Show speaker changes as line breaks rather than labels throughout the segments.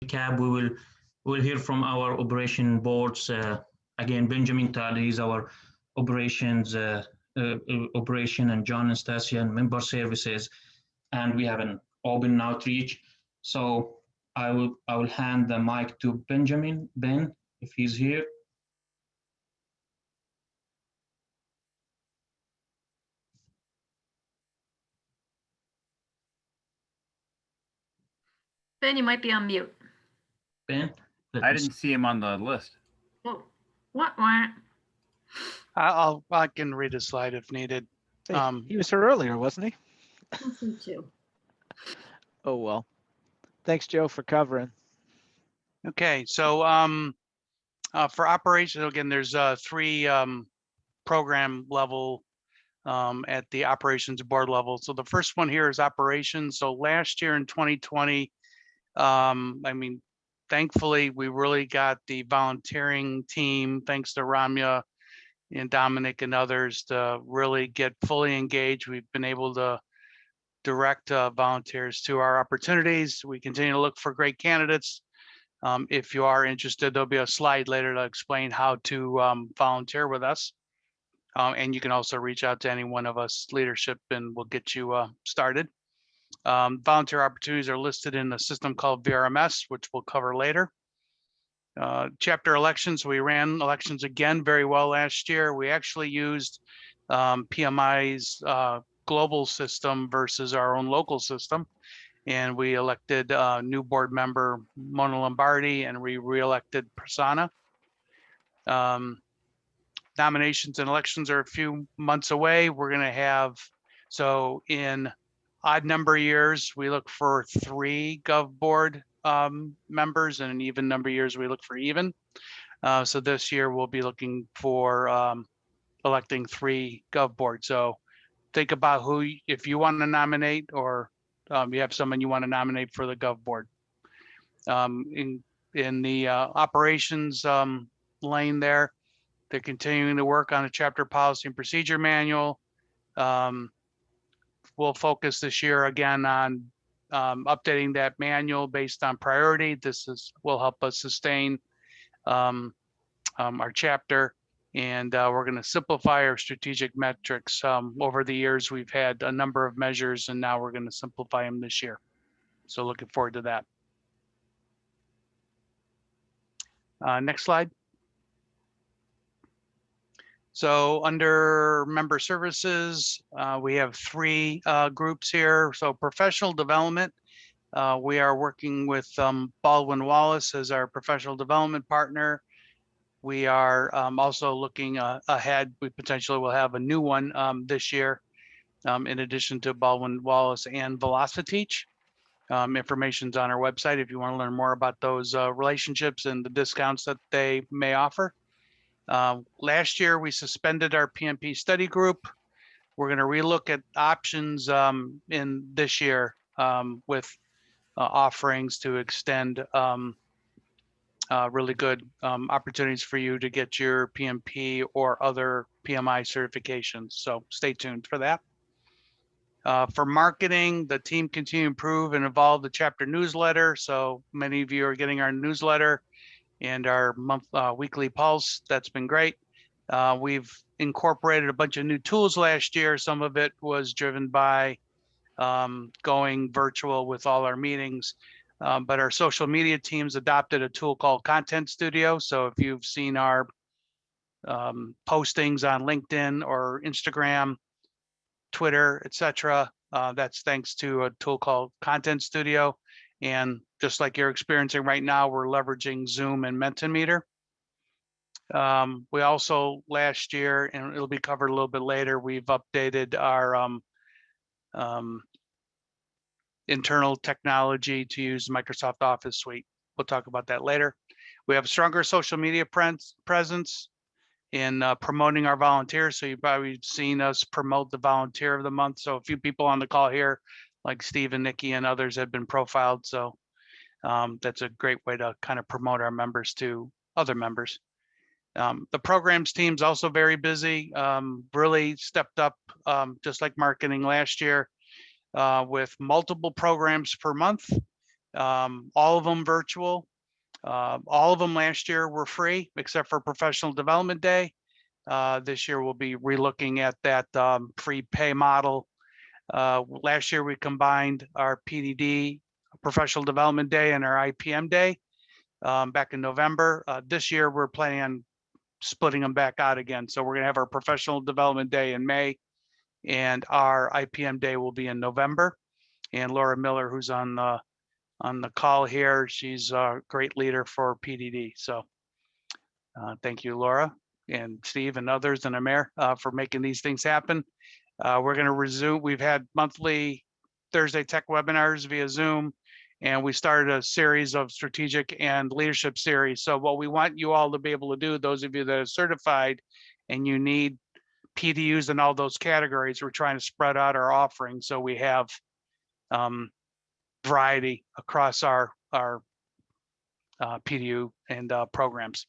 recap, we will hear from our operation boards. Again, Benjamin Todd is our operations operation, and John and Stasia and member services, and we have an open outreach. So I will hand the mic to Benjamin, Ben, if he's here.
Ben, you might be on mute.
Ben?
I didn't see him on the list.
Whoa. What?
I can read a slide if needed.
He was here earlier, wasn't he?
Me too.
Oh, well. Thanks, Joe, for covering.
Okay, so for operations, again, there's 3 program level at the operations board level. So the first one here is operations. So last year in 2020, I mean, thankfully, we really got the volunteering team, thanks to Ramya and Dominic and others, to really get fully engaged. We've been able to direct volunteers to our opportunities. We continue to look for great candidates. If you are interested, there'll be a slide later to explain how to volunteer with us. And you can also reach out to any one of us leadership and we'll get you started. Volunteer opportunities are listed in a system called VRMS, which we'll cover later. Chapter elections, we ran elections again very well last year. We actually used PMI's global system versus our own local system. And we elected new board member Mona Lombardi, and we re-elected Prasanna. Nominations and elections are a few months away. We're going to have, so in odd number years, we look for 3 Gov board members, and in even number years, we look for even. So this year we'll be looking for electing 3 Gov boards. So think about who, if you want to nominate, or you have someone you want to nominate for the Gov board. In the operations lane there, they're continuing to work on a chapter policy and procedure manual. We'll focus this year again on updating that manual based on priority. This will help us sustain our chapter, and we're going to simplify our strategic metrics. Over the years, we've had a number of measures, and now we're going to simplify them this year. So looking forward to that. Next slide. So under member services, we have 3 groups here. So professional development, we are working with Baldwin Wallace as our professional development partner. We are also looking ahead. We potentially will have a new one this year, in addition to Baldwin Wallace and Velociteach. Information's on our website if you want to learn more about those relationships and the discounts that they may offer. Last year, we suspended our PMP study group. We're going to relook at options in this year with offerings to extend really good opportunities for you to get your PMP or other PMI certifications. So stay tuned for that. For marketing, the team continue to improve and evolve the chapter newsletter. So many of you are getting our newsletter and our weekly pulse. That's been great. We've incorporated a bunch of new tools last year. Some of it was driven by going virtual with all our meetings. But our social media teams adopted a tool called Content Studio. So if you've seen our postings on LinkedIn or Instagram, Twitter, etc., that's thanks to a tool called Content Studio. And just like you're experiencing right now, we're leveraging Zoom and Mentimeter. We also last year, and it'll be covered a little bit later, we've updated our internal technology to use Microsoft Office Suite. We'll talk about that later. We have stronger social media presence in promoting our volunteers. So you've probably seen us promote the volunteer of the month. So a few people on the call here, like Steve and Nikki and others, have been profiled. So that's a great way to kind of promote our members to other members. The programs team's also very busy, really stepped up, just like marketing last year, with multiple programs per month. all of them virtual. All of them last year were free, except for Professional Development Day. This year we'll be relooking at that free pay model. Last year we combined our PDD, Professional Development Day, and our IPM Day back in November. This year we're planning on splitting them back out again. So we're going to have our Professional Development Day in May, and our IPM Day will be in November. And Laura Miller, who's on the call here, she's a great leader for PDD. So thank you, Laura and Steve and others and Amer for making these things happen. We're going to resume. We've had monthly Thursday tech webinars via Zoom, and we started a series of strategic and leadership series. So what we want you all to be able to do, those of you that are certified and you need PDUs in all those categories, we're trying to spread out our offerings so we have variety across our PDU and programs.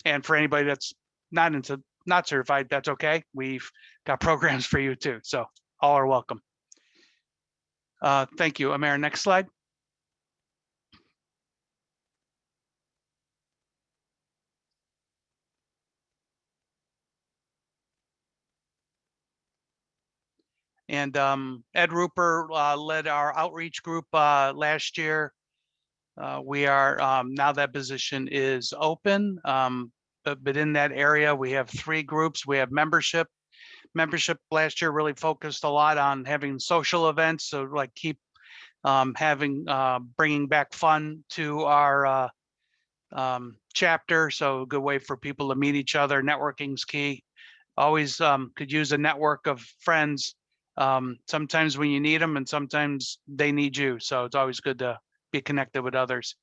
And for anybody that's not certified, that's okay. We've got programs for you too. So all are welcome. Thank you. Amer, next slide. And Ed Rupert led our outreach group last year. We are now that position is open, but in that area we have 3 groups. We have membership. Membership last year really focused a lot on having social events, so like keep bringing back fun to our chapter. So a good way for people to meet each other. Networking's key. Always could use a network of friends. Sometimes when you need them, and sometimes they need you. So it's always good to be connected with others.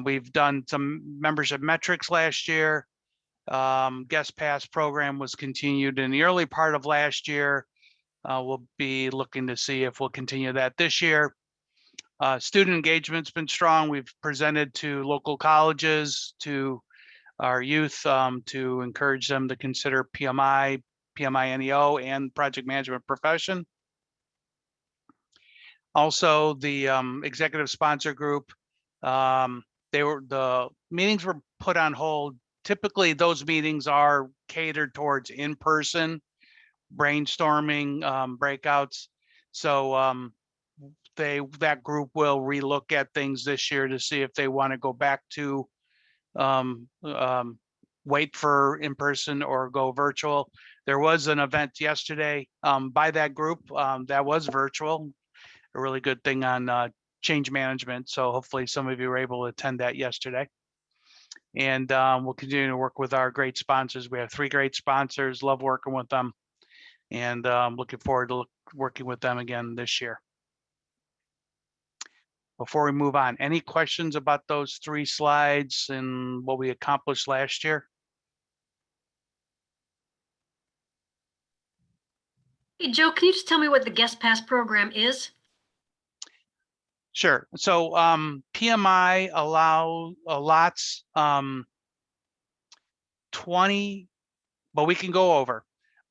We've done some membership metrics last year. Guest pass program was continued in the early part of last year. We'll be looking to see if we'll continue that this year. Student engagement's been strong. We've presented to local colleges, to our youth, to encourage them to consider PMI, PMINEO, and project management profession. Also, the executive sponsor group, the meetings were put on hold. Typically, those meetings are catered towards in-person brainstorming, breakouts. So that group will relook at things this year to see if they want to go back to wait for in-person or go virtual. There was an event yesterday by that group that was virtual, a really good thing on change management. So hopefully some of you were able to attend that yesterday. And we'll continue to work with our great sponsors. We have 3 great sponsors, love working with them, and looking forward to working with them again this year. Before we move on, any questions about those 3 slides and what we accomplished last year?
Hey, Joe, can you just tell me what the guest pass program is?
Sure. So PMI allots 20, but we can go over.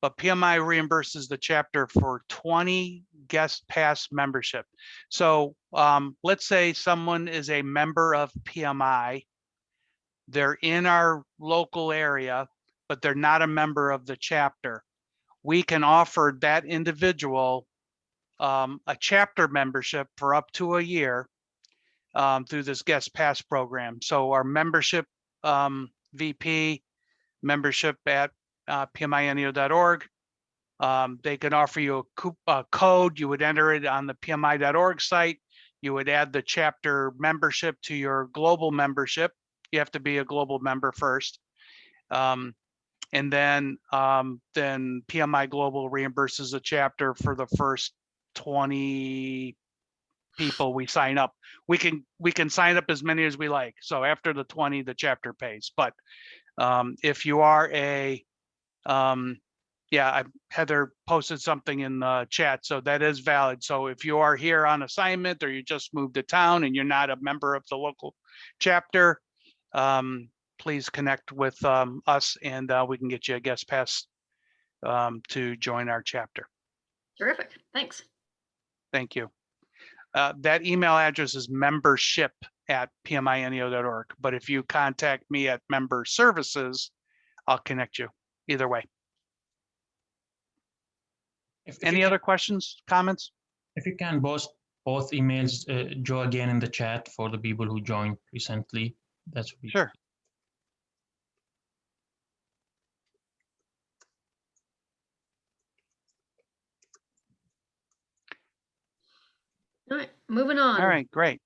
But PMI reimburses the chapter for 20 guest pass membership. So let's say someone is a member of PMI. They're in our local area, but they're not a member of the chapter. We can offer that individual a chapter membership for up to a year through this guest pass program. So our membership VP, membership at PMINEO.org. They can offer you a code. You would enter it on the PMI.org site. You would add the chapter membership to your global membership. You have to be a global member first. And then PMI Global reimburses the chapter for the first 20 people we sign up. We can sign up as many as we like. So after the 20, the chapter pays. But if you are a Heather posted something in the chat, so that is valid. So if you are here on assignment or you just moved to town and you're not a member of the local chapter, please connect with us and we can get you a guest pass to join our chapter.
Terrific. Thanks.
Thank you. That email address is membership@pmineo.org. But if you contact me at member services, I'll connect you either way.
If
Any
you
other questions, comments?
If you can both emails, Joe, again in the chat for the people who joined recently. That's what
Sure.
All right, moving on.
All right, great.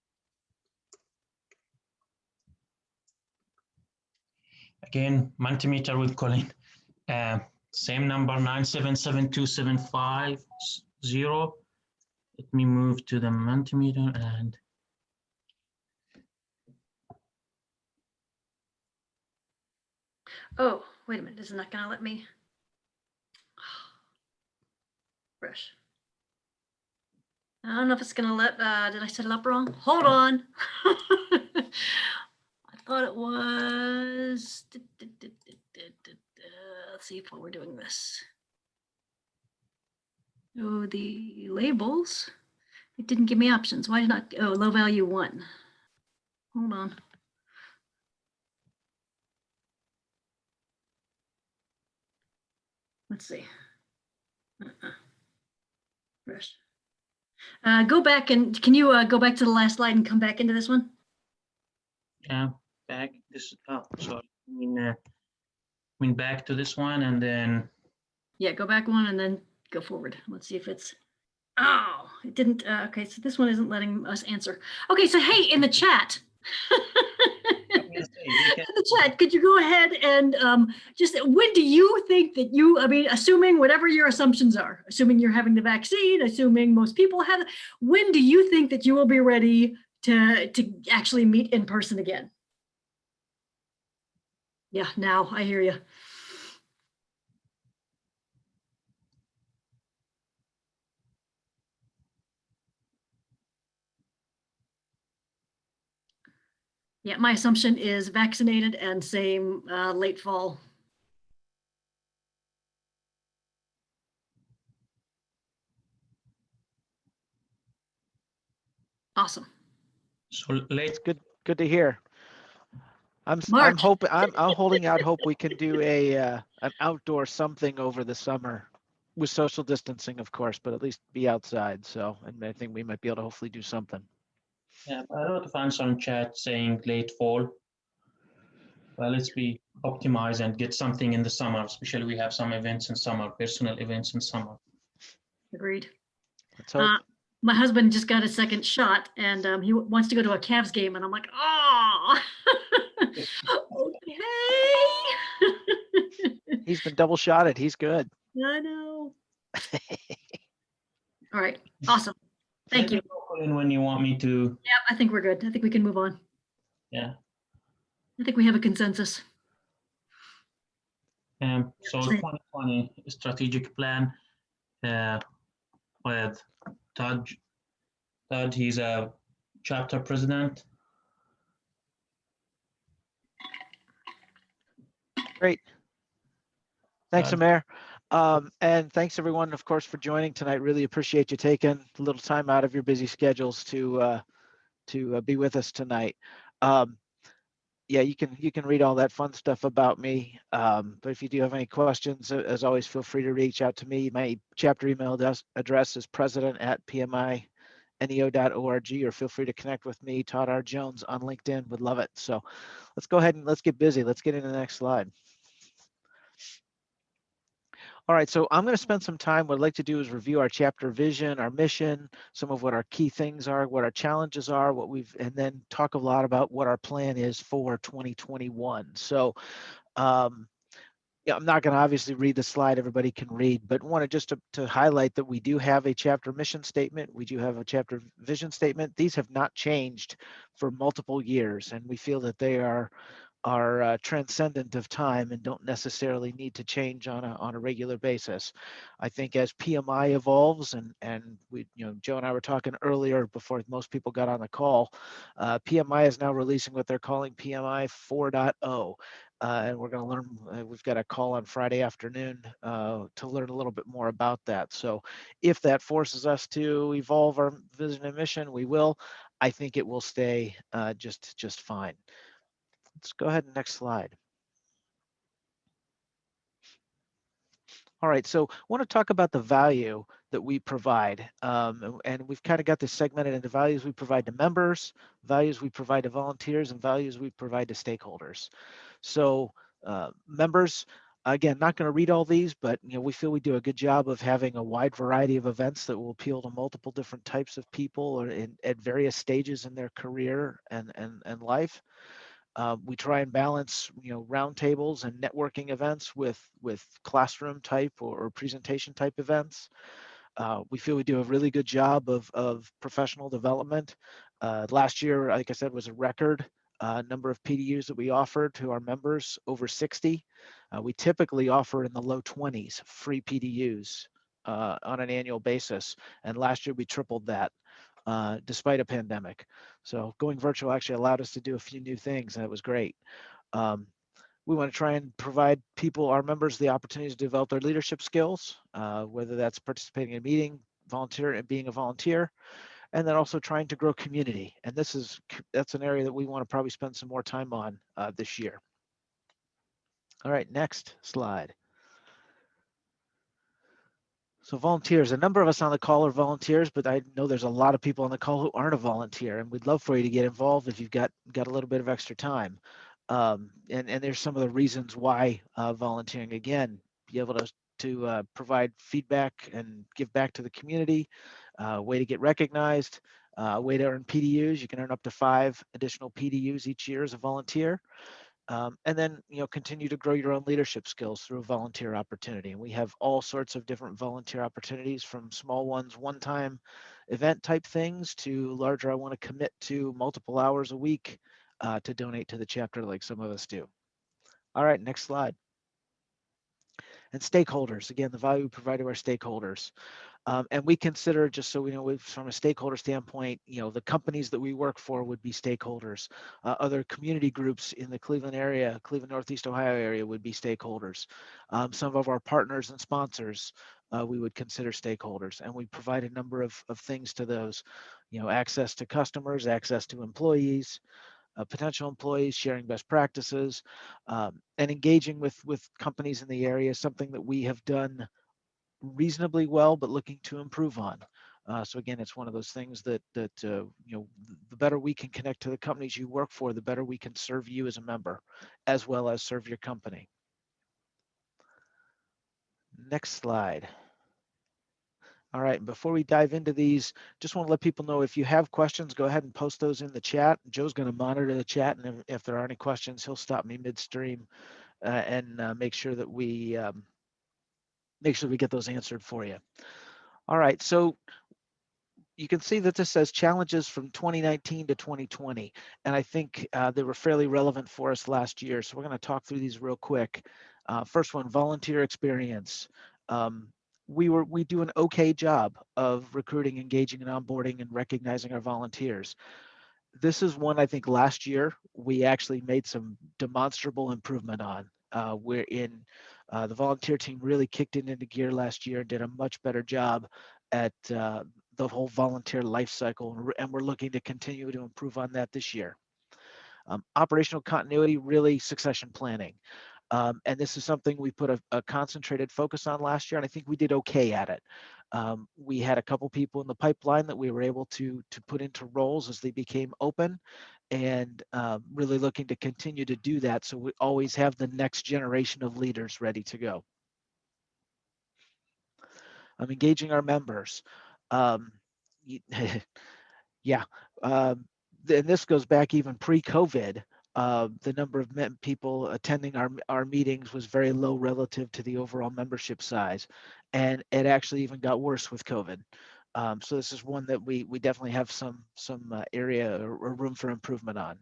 Again, Mentimeter with Colin. Same number, 9772750. Let me move to the Mentimeter and
Oh, wait a minute. This is not going to let me. Fresh. I don't know if it's going to let, did I set it up wrong? Hold on. I thought it was. Let's see if while we're doing this. Oh, the labels. It didn't give me options. Why did not? Oh, low value 1. Hold on. Let's see. Fresh. Go back and can you go back to the last slide and come back into this one?
back this. Oh, sorry. I mean back to this one and then.
Yeah, go back one and then go forward. Let's see if it's. Oh, it didn't. Okay, so this one isn't letting us answer. Okay, so hey, in the chat. In the chat, could you go ahead and just when do you think that you, I mean, assuming whatever your assumptions are, assuming you're having the vaccine, assuming most people have, when do you think that you will be ready to actually meet in person again? Yeah, now I hear you. Yeah, my assumption is vaccinated and same late fall. Awesome.
So late.
Good to hear. I'm
March.
hoping I'm holding out hope we can do an outdoor something over the summer with social distancing, of course, but at least be outside. So, and I think we might be able to hopefully do something.
Yeah, I wrote a fan on chat saying late fall. Well, let's be optimized and get something in the summer, especially we have some events in summer, personal events in summer.
Agreed.
Let's hope.
My husband just got a second shot and he wants to go to a Cavs game. And I'm like, oh, okay.
He's been double shotted. He's good.
I know. All right. Awesome. Thank you.
When you want me to.
Yeah, I think we're good. I think we can move on.
Yeah.
I think we have a consensus.
So 2020 strategic plan with Todd. Todd, he's a chapter president.
Great. Thanks, Amir. And thanks everyone, of course, for joining tonight. Really appreciate you taking a little time out of your busy schedules to be with us tonight. Yeah, you can read all that fun stuff about me. But if you do have any questions, as always, feel free to reach out to me. My chapter email address is president@pmineo.org, or feel free to connect with me, Todd R. Jones, on LinkedIn. Would love it. So let's go ahead and let's get busy. Let's get into the next slide. All right, so I'm going to spend some time. What I'd like to do is review our chapter vision, our mission, some of what our key things are, what our challenges are, and then talk a lot about what our plan is for 2021. So, yeah, I'm not going to obviously read the slide. Everybody can read, but wanted just to highlight that we do have a chapter mission statement. We do have a chapter vision statement. These have not changed for multiple years, and we feel that they are transcendent of time and don't necessarily need to change on a regular basis. I think as PMI evolves, and we, Joe and I were talking earlier before most people got on the call, PMI is now releasing what they're calling PMI 4.0. and we're going to learn, we've got a call on Friday afternoon to learn a little bit more about that. So if that forces us to evolve our vision and mission, we will. I think it will stay just fine. Let's go ahead and next slide. All right, so I want to talk about the value that we provide. And we've kind of got this segmented into values we provide to members, values we provide to volunteers, and values we provide to stakeholders. So members, again, not going to read all these, but we feel we do a good job of having a wide variety of events that will appeal to multiple different types of people or at various stages in their career and life. We try and balance, roundtables and networking events with classroom type or presentation type events. We feel we do a really good job of professional development. Last year, like I said, was a record number of PDUs that we offered to our members, over 60. We typically offer in the low 20s free PDUs on an annual basis. And last year we tripled that. Despite a pandemic. So going virtual actually allowed us to do a few new things, and it was great. We want to try and provide people, our members, the opportunity to develop their leadership skills, whether that's participating in a meeting, volunteer and being a volunteer, and then also trying to grow community. And that's an area that we want to probably spend some more time on this year. All right, next slide. So volunteers, a number of us on the call are volunteers, but I know there's a lot of people on the call who aren't a volunteer, and we'd love for you to get involved if you've got a little bit of extra time. And there's some of the reasons why volunteering, again, be able to provide feedback and give back to the community, way to get recognized, way to earn PDUs. You can earn up to 5 additional PDUs each year as a volunteer. And then, continue to grow your own leadership skills through a volunteer opportunity. And we have all sorts of different volunteer opportunities, from small ones, one-time event type things, to larger, I want to commit to multiple hours a week to donate to the chapter like some of us do. All right, next slide. And stakeholders, again, the value we provide to our stakeholders. And we consider, just so we know, from a stakeholder standpoint, the companies that we work for would be stakeholders. Other community groups in the Cleveland area, Cleveland, Northeast Ohio area would be stakeholders. Some of our partners and sponsors we would consider stakeholders. And we provide a number of things to those, access to customers, access to employees, potential employees, sharing best practices, and engaging with companies in the area, something that we have done reasonably well, but looking to improve on. So again, it's one of those things that the better we can connect to the companies you work for, the better we can serve you as a member, as well as serve your company. Next slide. All right, before we dive into these, just want to let people know, if you have questions, go ahead and post those in the chat. Joe's going to monitor the chat, and if there are any questions, he'll stop me midstream and make sure that we get those answered for you. All right, so you can see that this says challenges from 2019 to 2020, and I think they were fairly relevant for us last year. So we're going to talk through these real quick. First one, volunteer experience. We do an okay job of recruiting, engaging, and onboarding and recognizing our volunteers. This is one I think last year we actually made some demonstrable improvement on. The volunteer team really kicked it into gear last year and did a much better job at the whole volunteer life cycle, and we're looking to continue to improve on that this year. Operational continuity, really succession planning. And this is something we put a concentrated focus on last year, and I think we did okay at it. We had a couple people in the pipeline that we were able to put into roles as they became open, and really looking to continue to do that, so we always have the next generation of leaders ready to go. Engaging our members. Yeah, and this goes back even pre-COVID. The number of people attending our meetings was very low relative to the overall membership size, and it actually even got worse with COVID. So this is one that we definitely have some area or room for improvement on.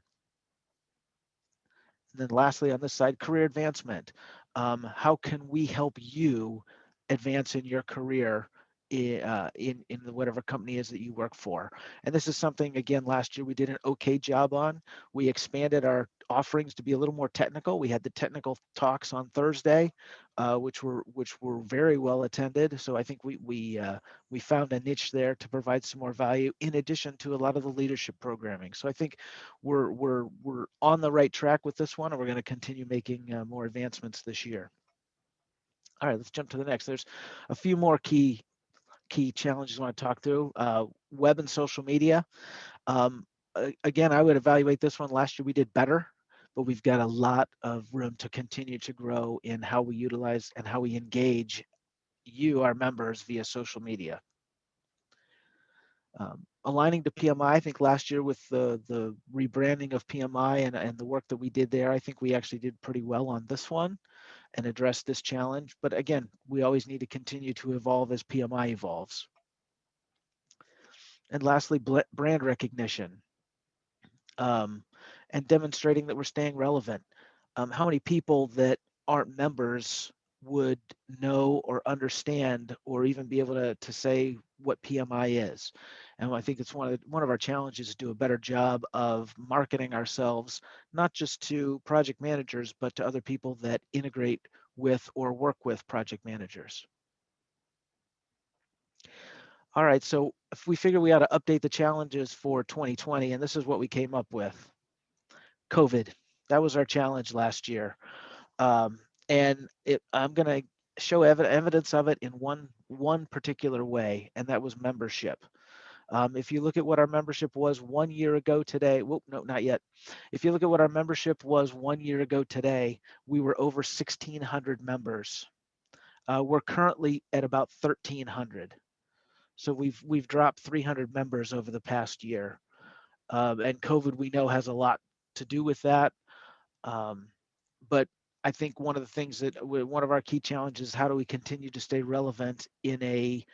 And then lastly, on this side, career advancement. How can we help you advance in your career in whatever company is that you work for. And this is something, again, last year we did an okay job on. We expanded our offerings to be a little more technical. We had the technical talks on Thursday, which were very well attended. So I think we found a niche there to provide some more value in addition to a lot of the leadership programming. So I think we're on the right track with this one, and we're going to continue making more advancements this year. All right, let's jump to the next. There's a few more key challenges I want to talk through. Web and social media. Again, I would evaluate this one. Last year we did better, but we've got a lot of room to continue to grow in how we utilize and how we engage you, our members, via social media. Aligning to PMI, I think last year with the rebranding of PMI and the work that we did there, I think we actually did pretty well on this one and address this challenge. But again, we always need to continue to evolve as PMI evolves. And lastly, brand recognition and demonstrating that we're staying relevant. How many people that aren't members would know or understand or even be able to say what PMI is? And I think it's one of our challenges, is do a better job of marketing ourselves, not just to project managers, but to other people that integrate with or work with project managers. All right, so if we figure we ought to update the challenges for 2020, and this is what we came up with. COVID, that was our challenge last year. And I'm gonna show evidence of it in one particular way, and that was membership. If you look at what our membership was 1 year ago today, whoop, no, not yet. If you look at what our membership was 1 year ago today, we were over 1,600 members. We're currently at about 1,300. So we've dropped 300 members over the past year. And COVID, we know, has a lot to do with that. But I think one of the things that one of our key challenges is how do we continue to stay relevant in a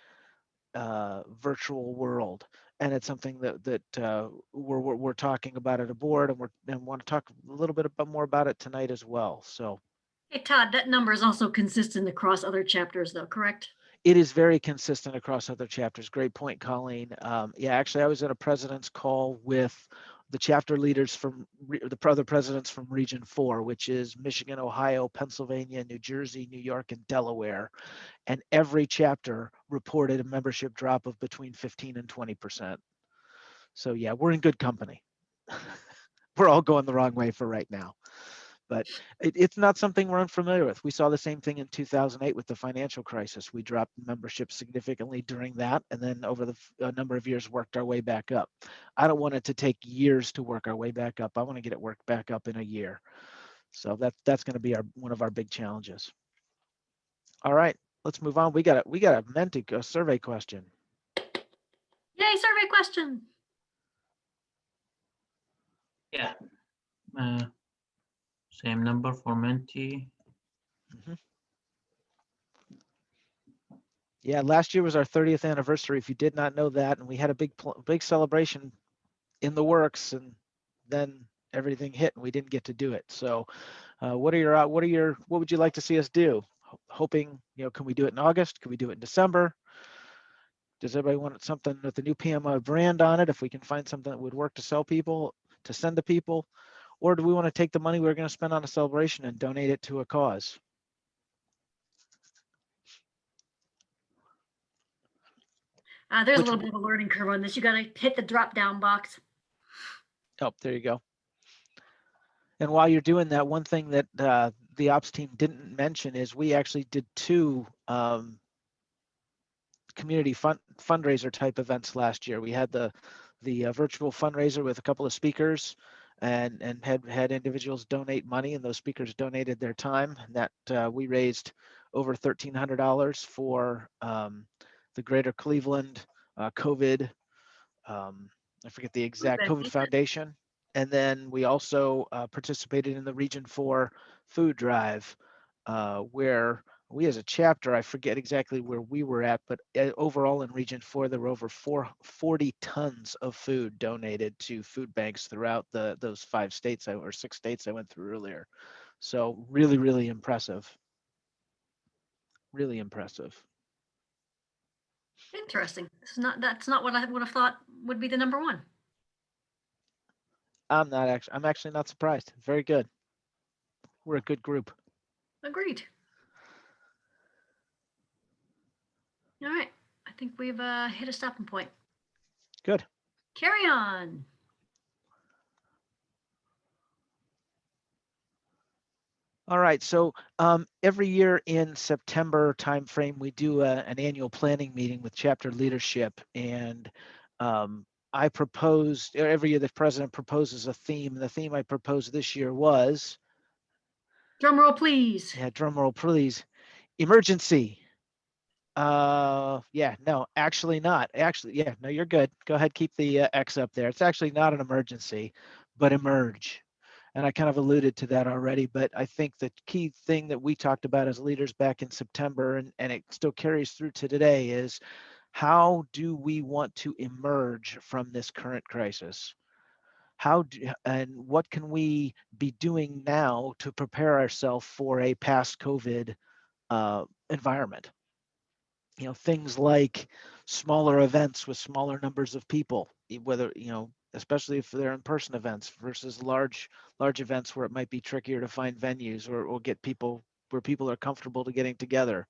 virtual world? And it's something that we're talking about at a board, and want to talk a little bit more about it tonight as well. So,
Hey, Todd, that number is also consistent across other chapters, though, correct?
it is very consistent across other chapters. Great point, Colleen. Yeah, actually, I was at a president's call with the chapter leaders from the other presidents from Region 4, which is Michigan, Ohio, Pennsylvania, New Jersey, New York, and Delaware. And every chapter reported a membership drop of between 15 and 20%. So yeah, we're in good company. We're all going the wrong way for right now. But it's not something we're unfamiliar with. We saw the same thing in 2008 with the financial crisis. We dropped membership significantly during that, and then over a number of years worked our way back up. I don't want it to take years to work our way back up. I want to get it worked back up in a year. So that's going to be one of our big challenges. All right, let's move on. We got a survey question.
Yay, survey question.
Yeah. Same number for Menti.
Mm-hmm. Yeah, last year was our 30th anniversary, if you did not know that, and we had a big celebration in the works, and then everything hit and we didn't get to do it. So what would you like to see us do? Hoping, can we do it in August? Can we do it in December? Does everybody want something with the new PMI brand on it? If we can find something that would work to send to people, or do we want to take the money we're going to spend on a celebration and donate it to a cause?
There's a little bit of a learning curve on this. You got to hit the drop down box.
Oh, there you go. And while you're doing that, one thing that the ops team didn't mention is we actually did 2 community fundraiser type events last year. We had the virtual fundraiser with a couple of speakers, and had individuals donate money, and those speakers donated their time, and that we raised over $1,300 for the Greater Cleveland COVID. I forget the exact COVID Foundation. And then we also participated in the Region 4 food drive, where we as a chapter, I forget exactly where we were at, but overall in Region 4, there were over 40 tons of food donated to food banks throughout those 5 states or 6 states I went through earlier. So really, really impressive. Really impressive.
Interesting. That's not what I would have thought would be the number one.
I'm actually not surprised. Very good. We're a good group.
Agreed. All right. I think we've hit a stopping point.
Good.
Carry on.
All right, so every year in September timeframe, we do an annual planning meeting with chapter leadership, and I proposed every year the president proposes a theme. The theme I proposed this year was,
Drum roll, please.
yeah, drum roll please, emergency. Yeah, no, actually not. Actually, yeah, no, you're good. Go ahead, keep the X up there. It's actually not an emergency, but emerge. And I kind of alluded to that already, but I think the key thing that we talked about as leaders back in September, and it still carries through to today, is how do we want to emerge from this current crisis? And what can we be doing now to prepare ourselves for a post-COVID environment? You know, things like smaller events with smaller numbers of people, whether, you know, especially if they're in-person events versus large events where it might be trickier to find venues or get people where people are comfortable to getting together.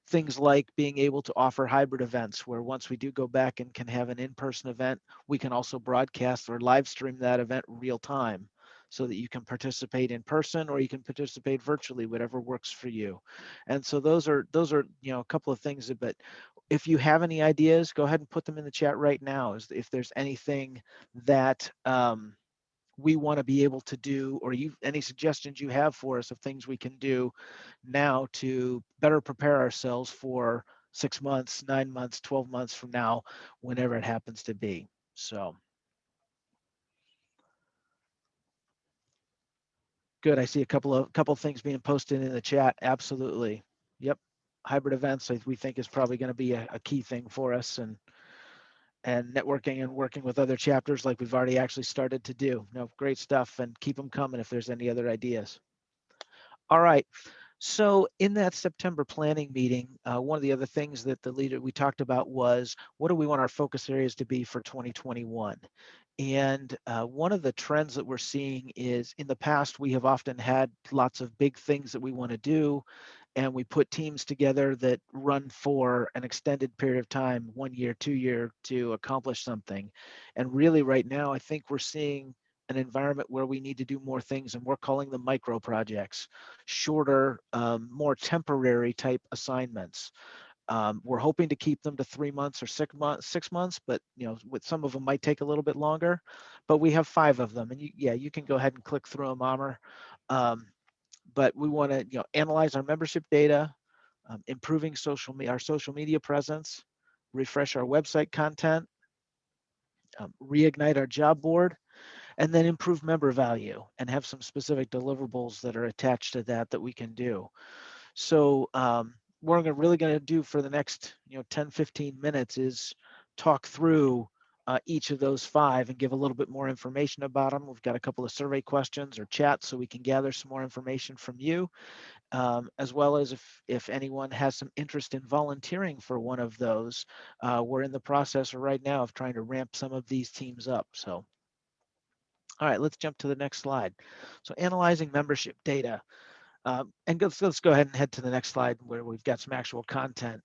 Things like being able to offer hybrid events where once we do go back and can have an in-person event, we can also broadcast or live stream that event real time so that you can participate in person or you can participate virtually, whatever works for you. And so those are, you know, a couple of things, but if you have any ideas, go ahead and put them in the chat right now. If there's anything that we want to be able to do, or any suggestions you have for us of things we can do now to better prepare ourselves for 6 months, 9 months, 12 months from now, whenever it happens to be. So good. I see a couple of things being posted in the chat. Absolutely. Yep. Hybrid events, we think, is probably going to be a key thing for us, and networking and working with other chapters like we've already actually started to do. No, great stuff, and keep them coming if there's any other ideas. All right. So in that September planning meeting, one of the other things that we talked about was, what do we want our focus areas to be for 2021? And one of the trends that we're seeing is, in the past, we have often had lots of big things that we want to do, and we put teams together that run for an extended period of time, 1 year, 2 year, to accomplish something. And really right now, I think we're seeing an environment where we need to do more things, and we're calling them micro projects, shorter, more temporary type assignments. We're hoping to keep them to 3 months or 6 months, but you know, with some of them might take a little bit longer. But we have 5 of them, and you can go ahead and click through them, Amr. But we want to, analyze our membership data, improving our social media presence, refresh our website content, reignite our job board, and then improve member value and have some specific deliverables that are attached to that we can do. So what I'm really going to do for the next 10-15 minutes is talk through each of those 5 and give a little bit more information about them. We've got a couple of survey questions or chats so we can gather some more information from you, as well as if anyone has some interest in volunteering for one of those. We're in the process right now of trying to ramp some of these teams up. So all right, let's jump to the next slide. So analyzing membership data. And let's go ahead and head to the next slide where we've got some actual content.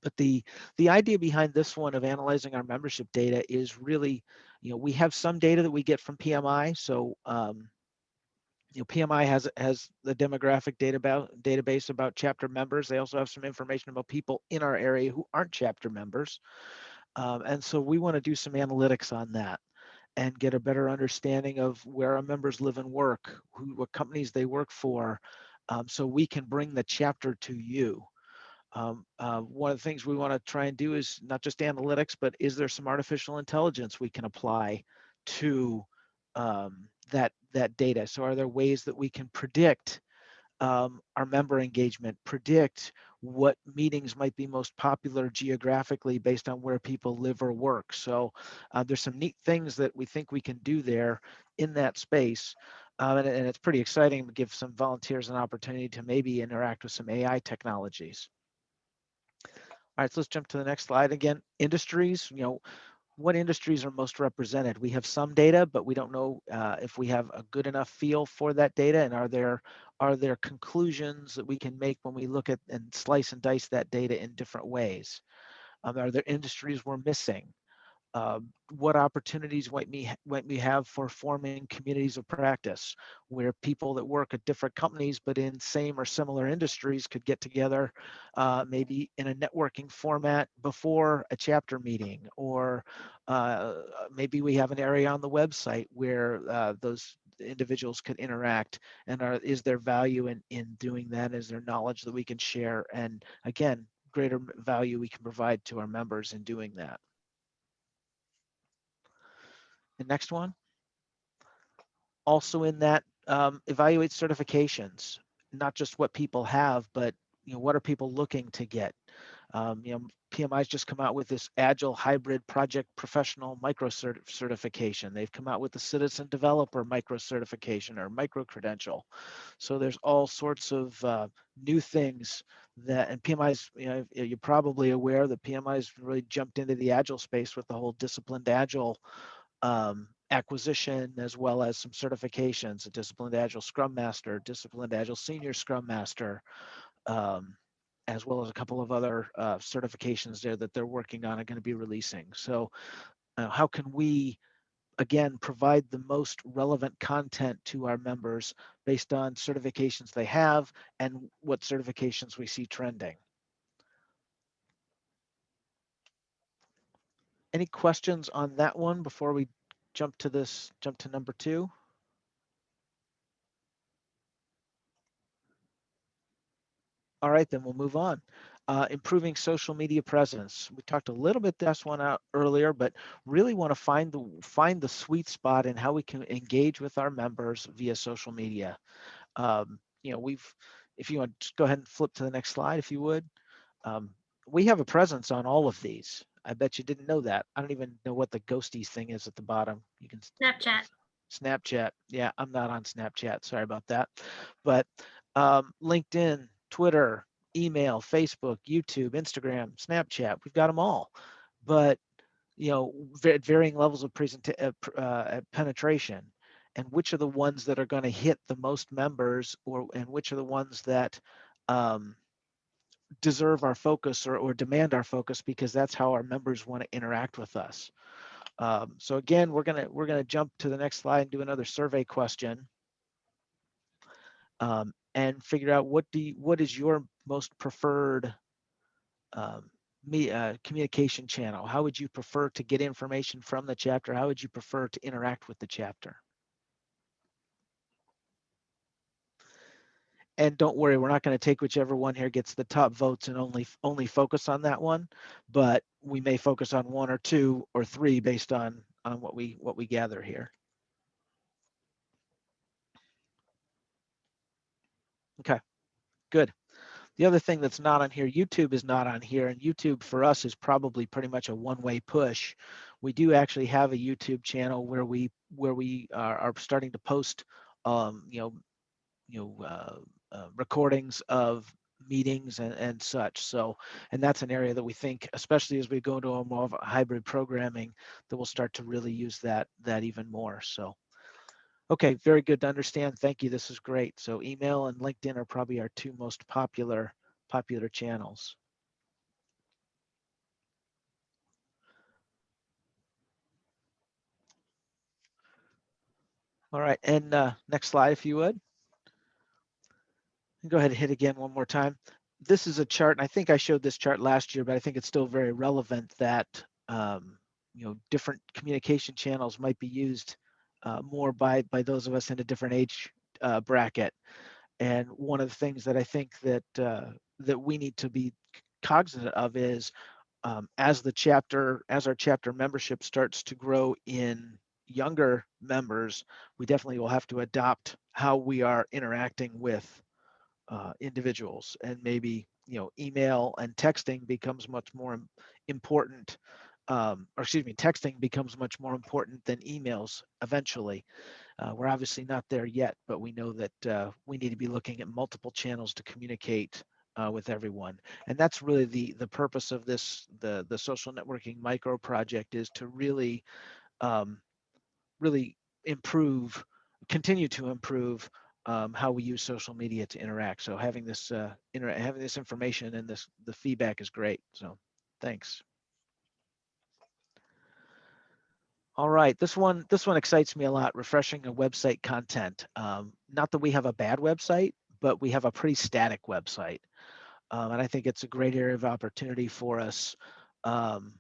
But the idea behind this one of analyzing our membership data is really, we have some data that we get from PMI. So PMI has the demographic database about chapter members. They also have some information about people in our area who aren't chapter members. And so we want to do some analytics on that and get a better understanding of where our members live and work, what companies they work for, so we can bring the chapter to you. One of the things we want to try and do is not just analytics, but is there some artificial intelligence we can apply to that data? So are there ways that we can predict our member engagement, predict what meetings might be most popular geographically based on where people live or work? So there's some neat things that we think we can do there in that space. And it's pretty exciting to give some volunteers an opportunity to maybe interact with some AI technologies. All right, so let's jump to the next slide. Again, industries, what industries are most represented? We have some data, but we don't know if we have a good enough feel for that data, and are there conclusions that we can make when we look at and slice and dice that data in different ways? Are there industries we're missing? What opportunities might we have for forming communities of practice where people that work at different companies but in same or similar industries could get together, maybe in a networking format before a chapter meeting, or maybe we have an area on the website where those individuals could interact, and is there value in doing that? Is there knowledge that we can share? And again, greater value we can provide to our members in doing that. The next one, also in that, evaluate certifications, not just what people have, but what are people looking to get? PMI's just come out with this Agile Hybrid Project Professional Micro Certification. They've come out with the Citizen Developer Micro Certification or Micro Credential. So there's all sorts of new things that, and PMI's, you're probably aware that PMI's really jumped into the Agile space with the whole Disciplined Agile acquisition, as well as some certifications, a Disciplined Agile Scrum Master, Disciplined Agile Senior Scrum Master, as well as a couple of other certifications there that they're working on and going to be releasing. So how can we, again, provide the most relevant content to our members based on certifications they have and what certifications we see trending? Any questions on that one before we jump to number 2? All right, then we'll move on. Improving social media presence. We talked a little bit this one out earlier, but really want to find the sweet spot in how we can engage with our members via social media. If you want, just go ahead and flip to the next slide, if you would. We have a presence on all of these. I bet you didn't know that. I don't even know what the ghosties thing is at the bottom. You can
Snapchat.
Snapchat. Yeah, I'm not on Snapchat. Sorry about that. But LinkedIn, Twitter, email, Facebook, YouTube, Instagram, Snapchat, we've got them all. But, varying levels of penetration, and which are the ones that are going to hit the most members, and which are the ones that deserve our focus or demand our focus, because that's how our members want to interact with us. So again, we're gonna jump to the next slide and do another survey question, and figure out what is your most preferred communication channel. How would you prefer to get information from the chapter? How would you prefer to interact with the chapter? And don't worry, we're not going to take whichever one here gets the top votes and only focus on that one, but we may focus on 1 or 2 or 3 based on what we gather here. Okay, good. The other thing that's not on here, YouTube is not on here, and YouTube for us is probably pretty much a one-way push. We do actually have a YouTube channel where we are starting to post recordings of meetings and such. So, and that's an area that we think, especially as we go into a more of a hybrid programming, that we'll start to really use that even more. So, okay, very good to understand. Thank you. This is great. So email and LinkedIn are probably our 2 most popular channels. All right, and next slide, if you would. Go ahead and hit again one more time. This is a chart, and I think I showed this chart last year, but I think it's still very relevant that different communication channels might be used more by those of us in a different age bracket. And one of the things that I think that we need to be cognizant of is as our chapter membership starts to grow in younger members, we definitely will have to adopt how we are interacting with individuals, and maybe email and texting becomes much more important, texting becomes much more important than emails eventually. We're obviously not there yet, but we know that we need to be looking at multiple channels to communicate with everyone. And that's really the purpose of this, the social networking micro project, is to really, really improve, continue to improve how we use social media to interact. So having this having this information and the feedback is great. So thanks. All right, this one excites me a lot. Refreshing a website content. Not that we have a bad website, but we have a pretty static website, and I think it's a great area of opportunity for us. And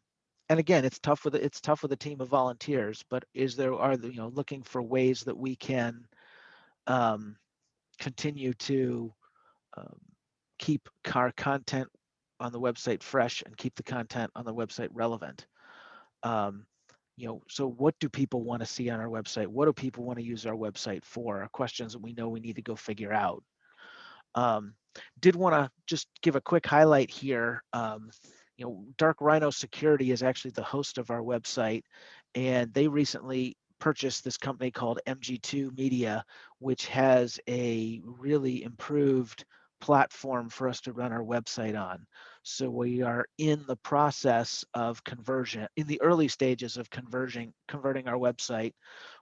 again, it's tough with a team of volunteers. But looking for ways that we can continue to keep our content on the website fresh and keep the content on the website relevant. So what do people want to see on our website? What do people want to use our website for? Are questions that we know we need to go figure out. Did want to just give a quick highlight here. Dark Rhino Security is actually the host of our website, and they recently purchased this company called MG2 Media, which has a really improved platform for us to run our website on. So we are in the process of conversion, in the early stages of converting our website.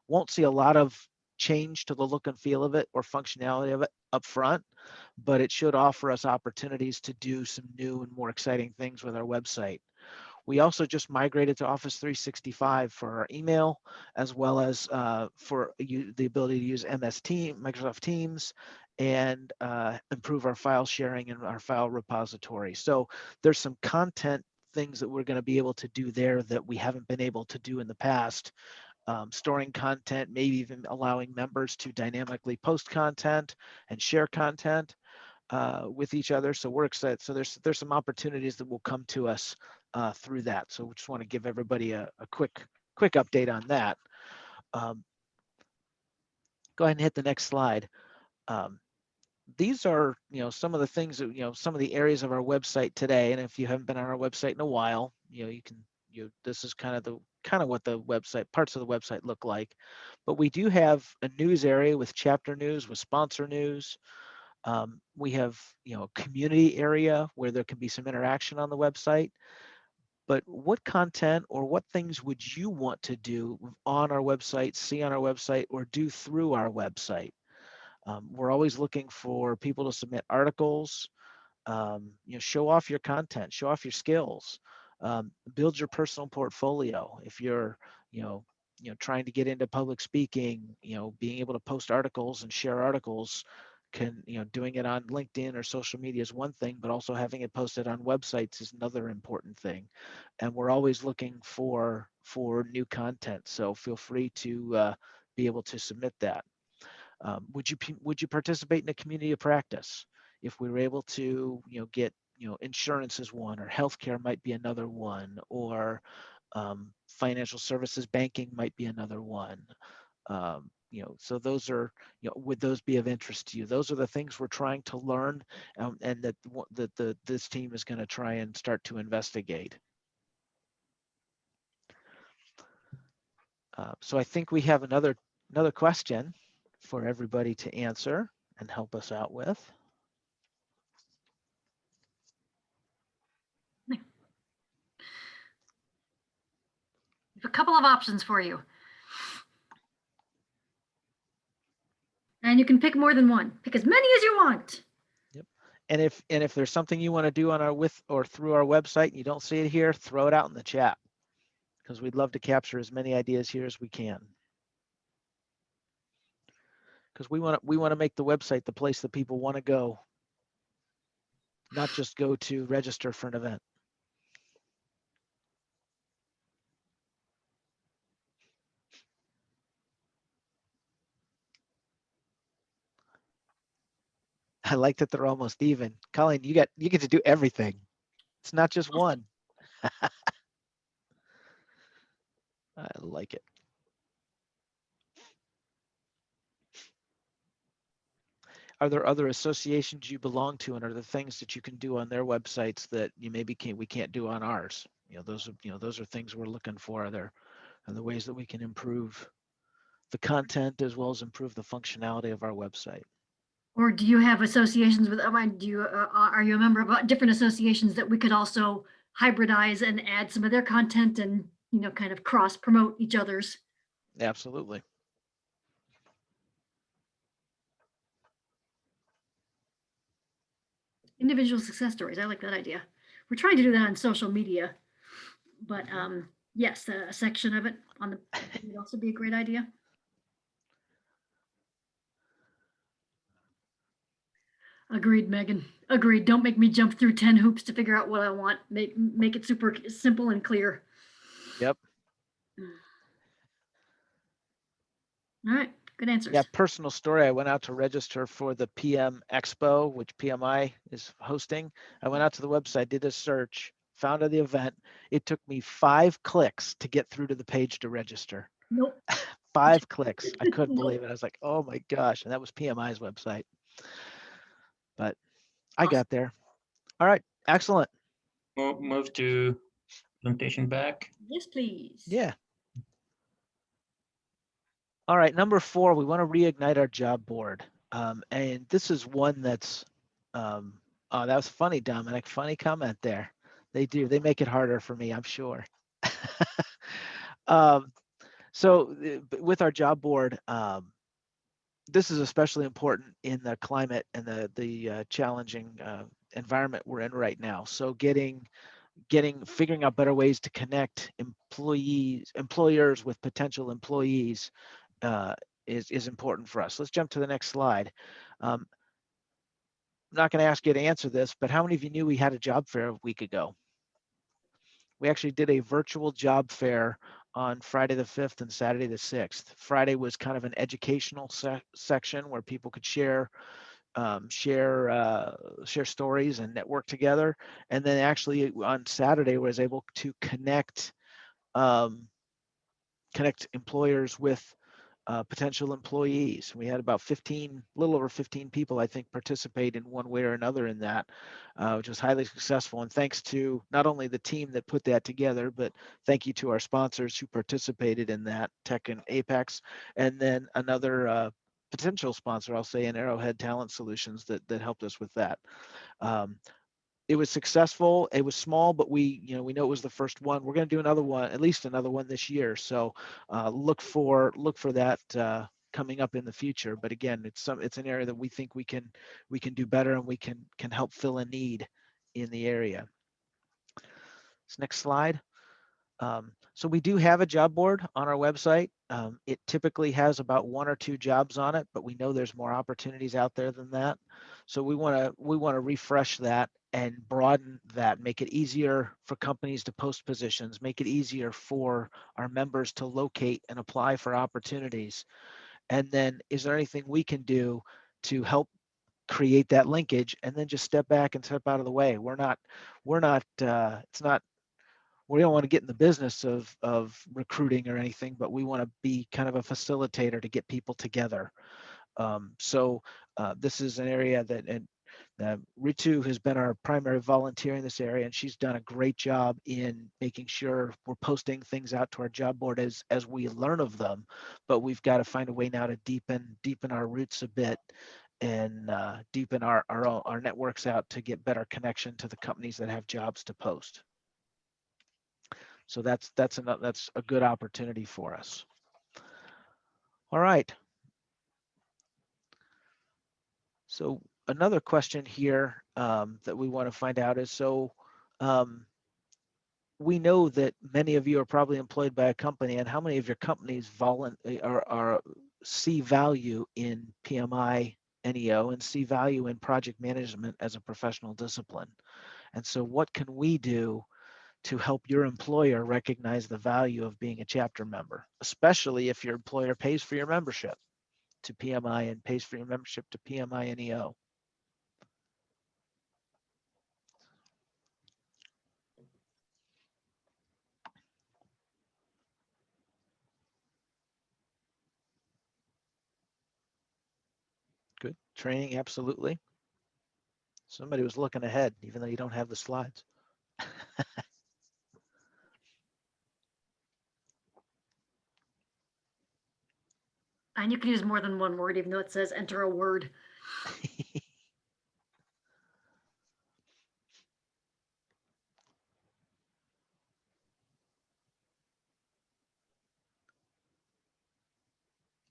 Won't see a lot of change to the look and feel of it or functionality of it up front, but it should offer us opportunities to do some new and more exciting things with our website. We also just migrated to Office 365 for our email, as well as for the ability to use Microsoft Teams, and improve our file sharing and our file repository. So there's some content things that we're going to be able to do there that we haven't been able to do in the past. Storing content, maybe even allowing members to dynamically post content and share content with each other. So we're excited. So there's some opportunities that will come to us through that. So we just want to give everybody a quick update on that. Go ahead and hit the next slide. These are some of the things that some of the areas of our website today. And if you haven't been on our website in a while, you can this is kind of what the parts of the website look like. But we do have a news area with chapter news, with sponsor news. We have a community area where there can be some interaction on the website. But what content or what things would you want to do on our website, see on our website, or do through our website? We're always looking for people to submit articles, show off your content, show off your skills, build your personal portfolio. If you're, trying to get into public speaking, being able to post articles and share articles doing it on LinkedIn or social media is one thing, but also having it posted on websites is another important thing. And we're always looking for new content. So feel free to be able to submit that. Would you participate in a community of practice? If we were able to, get, insurance is one, or healthcare might be another one, or financial services, banking might be another one. So those are, would those be of interest to you? Those are the things we're trying to learn, and that this team is going to try and start to investigate. So I think we have another question for everybody to answer and help us out with.
I have a couple of options for you. And you can pick more than one. Pick as many as you want.
Yep. And if there's something you want to do on our with or through our website and you don't see it here, throw it out in the chat, because we'd love to capture as many ideas here as we can. Because we want to make the website the place that people want to go, not just go to register for an event. I like that they're almost even. Colleen, you get to do everything. It's not just one. I like it. Are there other associations you belong to, and are there things that you can do on their websites that we can't do on ours? Those are things we're looking for. Are there ways that we can improve the content as well as improve the functionality of our website?
Or do you have associations with, do you, are you a member of different associations that we could also hybridize and add some of their content and, kind of cross promote each other's?
Absolutely.
Individual success stories. I like that idea. We're trying to do that on social media, but yes, a section of it on the would also be a great idea. Agreed, Megan. Agreed. Don't make me jump through 10 hoops to figure out what I want. Make it super simple and clear.
Yep.
All right. Good answers.
Yeah, personal story. I went out to register for the PM Expo, which PMI is hosting. I went out to the website, did a search, found the event. It took me 5 clicks to get through to the page to register.
Nope.
5 clicks. I couldn't
Nope.
believe it. I was like, oh my gosh. And that was PMI's website. But I
Awesome.
got there. All right. Excellent.
Move to presentation back.
Yes, please.
Yeah. All right. Number 4, we want to reignite our job board. And this is one that's, oh, that was funny, Dominic. Funny comment there. They do. They make it harder for me, I'm sure. So with our job board, this is especially important in the climate and the challenging environment we're in right now. So figuring out better ways to connect employers with potential employees is important for us. Let's jump to the next slide. I'm not going to ask you to answer this, but how many of you knew we had a job fair a week ago? We actually did a virtual job fair on Friday the 5th and Saturday the 6th. Friday was kind of an educational section where people could share stories and network together. And then actually on Saturday was able to connect employers with potential employees. We had about a little over 15 people, I think, participate in one way or another in that, which was highly successful. And thanks to not only the team that put that together, but thank you to our sponsors who participated in that, Tech and Apex, and then another potential sponsor, I'll say, in Arrowhead Talent Solutions that helped us with that. It was successful. It was small, but we know it was the first one. We're going to do another one, at least another one this year. So look for that coming up in the future. But again, it's an area that we think we can do better, and we can help fill a need in the area. This next slide. So we do have a job board on our website. It typically has about 1 or 2 jobs on it, but we know there's more opportunities out there than that. So we want to refresh that and broaden that, make it easier for companies to post positions, make it easier for our members to locate and apply for opportunities. And then is there anything we can do to help create that linkage, and then just step back and step out of the way? We don't want to get in the business of recruiting or anything, but we want to be kind of a facilitator to get people together. So this is an area that Ritu has been our primary volunteer in this area, and she's done a great job in making sure we're posting things out to our job board as we learn of them. But we've got to find a way now to deepen our roots a bit and deepen our networks out to get better connection to the companies that have jobs to post. So that's a good opportunity for us. All right. So another question here that we want to find out is, so we know that many of you are probably employed by a company, and how many of your companies see value in PMINEO and see value in project management as a professional discipline? And so what can we do to help your employer recognize the value of being a chapter member, especially if your employer pays for your membership to PMI and pays for your membership to PMINEO? Good. Training, absolutely. Somebody was looking ahead, even though you don't have the slides.
And you can use more than one word, even though it says enter a word.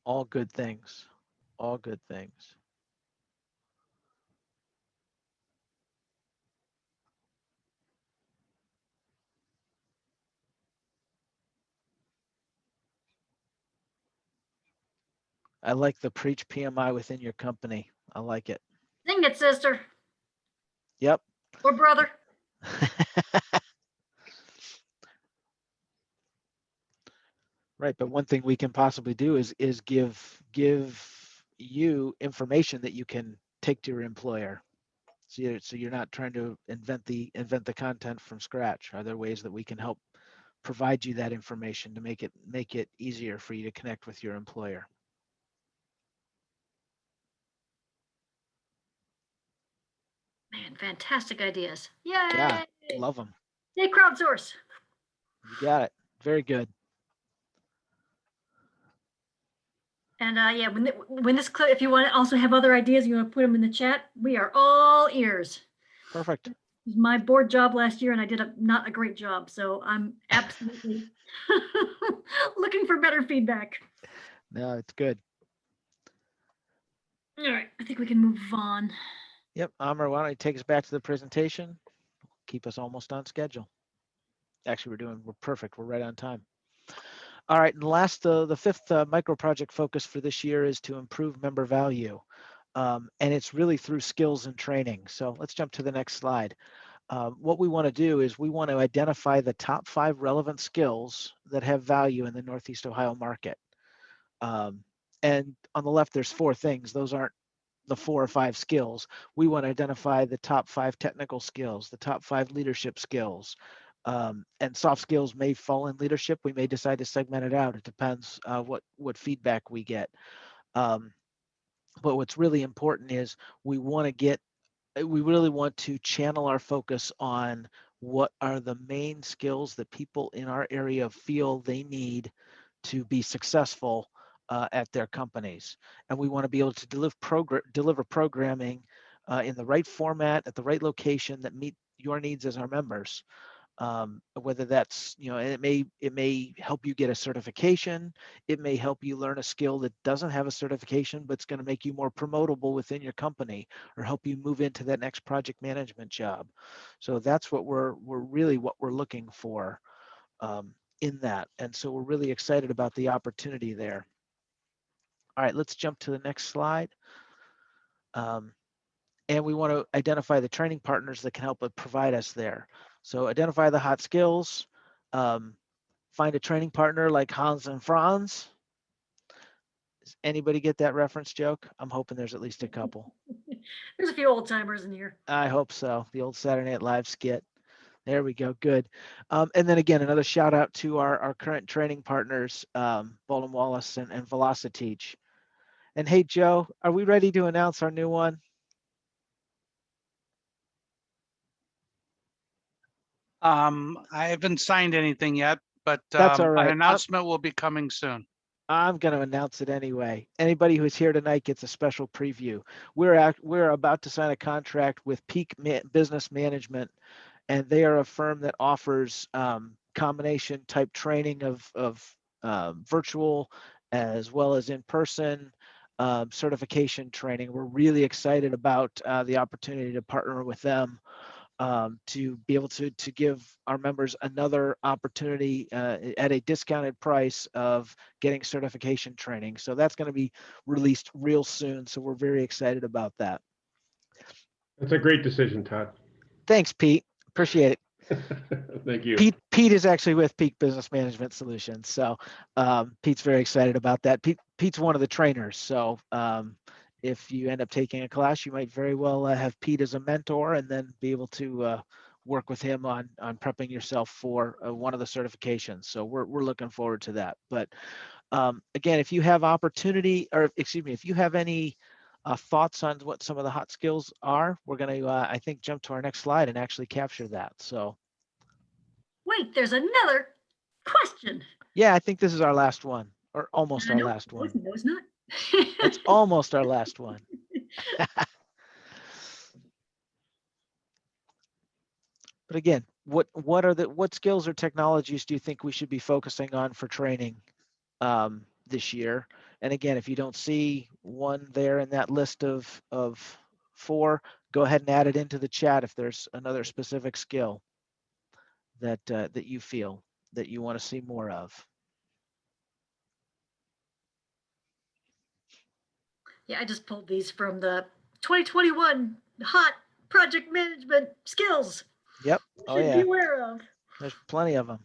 All good things. All good things. I like the preach PMI within your company. I like it.
Sing it, sister
Yep.
or brother.
Right, but one thing we can possibly do is give you information that you can take to your employer. So you're not trying to invent the content from scratch. Are there ways that we can help provide you that information to make it easier for you to connect with your employer?
Man, fantastic ideas. Yay!
Yeah, love them.
Yay, crowdsource.
You got it. Very good.
And yeah, when this clip, if you want to also have other ideas, you want to put them in the chat, we are all ears.
Perfect.
It was my board job last year and I did not a great job. So I'm absolutely looking for better feedback.
No, it's good.
All right, I think we can move on.
Yep, Amr, why don't you take us back to the presentation? Keep us almost on schedule. Actually, we're perfect. We're right on time. All right, and the fifth micro project focus for this year is to improve member value. And it's really through skills and training. So let's jump to the next slide. What we want to do is we want to identify the top 5 relevant skills that have value in the Northeast Ohio market. And on the left, there's 4 things. Those aren't the 4 or 5 skills. We want to identify the top 5 technical skills, the top 5 leadership skills. And soft skills may fall in leadership. We may decide to segment it out. It depends what feedback we get. But what's really important is we really want to channel our focus on what are the main skills that people in our area feel they need to be successful at their companies. And we want to be able to deliver programming in the right format at the right location that meet your needs as our members. Whether that's, it may help you get a certification. It may help you learn a skill that doesn't have a certification, but it's going to make you more promotable within your company or help you move into that next project management job. So that's what we're looking for in that. And so we're really excited about the opportunity there. All right, let's jump to the next slide. And we want to identify the training partners that can help provide us there. So identify the hot skills, find a training partner like Hans and Franz. Does anybody get that reference joke? I'm hoping there's at least a couple.
There's a few old timers in here.
I hope so. The old Saturday Night Live skit. There we go. Good. And then again, another shout out to our current training partners, Bolton Wallace and Velociteach. And hey, Joe, are we ready to announce our new one?
I haven't signed anything yet, but
That's all right.
an announcement will be coming soon.
I'm going to announce it anyway. Anybody who's here tonight gets a special preview. We're about to sign a contract with Peak Business Management, and they are a firm that offers combination type training of virtual as well as in-person certification training. We're really excited about the opportunity to partner with them. To be able to give our members another opportunity at a discounted price of getting certification training. So that's going to be released real soon. So we're very excited about that.
That's a great decision, Todd.
Thanks, Pete. Appreciate it.
Thank you.
Pete is actually with Peak Business Management Solutions. So Pete's very excited about that. Pete's one of the trainers. So if you end up taking a class, you might very well have Pete as a mentor and then be able to work with him on prepping yourself for one of the certifications. So we're looking forward to that. But again, if you have if you have any thoughts on what some of the hot skills are, we're going to, I think, jump to our next slide and actually capture that. So.
Wait, there's another question.
Yeah, I think this is our last one, or almost our last one.
No, it's not.
It's almost our last one. But again, what skills or technologies do you think we should be focusing on for training this year? And again, if you don't see one there in that list of 4, go ahead and add it into the chat if there's another specific skill that that you feel that you want to see more of.
Yeah, I just pulled these from the 2021 hot project management skills.
Yep.
You
Oh
should
yeah.
be aware of.
There's plenty of them.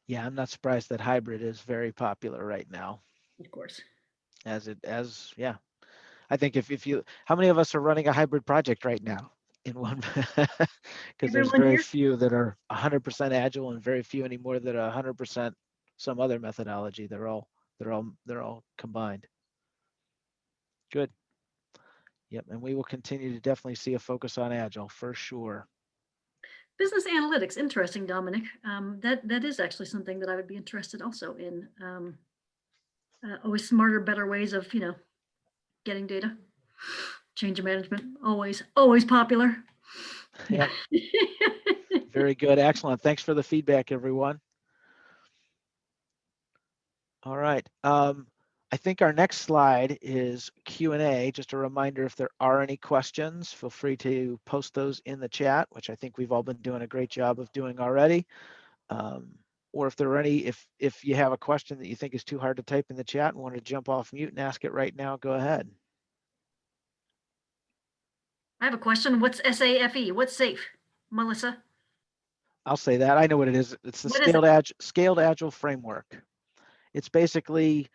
Yeah, I'm not surprised that hybrid is very popular right now.
Of course.
Yeah. I think if you, how many of us are running a hybrid project right now in one? Because there's
Everyone
very
here?
few that are 100% agile and very few anymore that are 100% some other methodology. They're all combined. Good. Yep, and we will continue to definitely see a focus on agile for sure.
Business analytics, interesting, Dominic. That is actually something that I would be interested also in. Always smarter, better ways of, getting data. Change management, always popular.
Yep. Very good. Excellent. Thanks for the feedback, everyone. All right. I think our next slide is Q&A. Just a reminder, if there are any questions, feel free to post those in the chat, which I think we've all been doing a great job of doing already. Or if there are any, if you have a question that you think is too hard to type in the chat and want to jump off mute and ask it right now, go ahead.
I have a question. What's SAFE? What's SAFE, Melissa?
I'll say that. I know what it is. It's the
What is it?
scaled agile framework. It's basically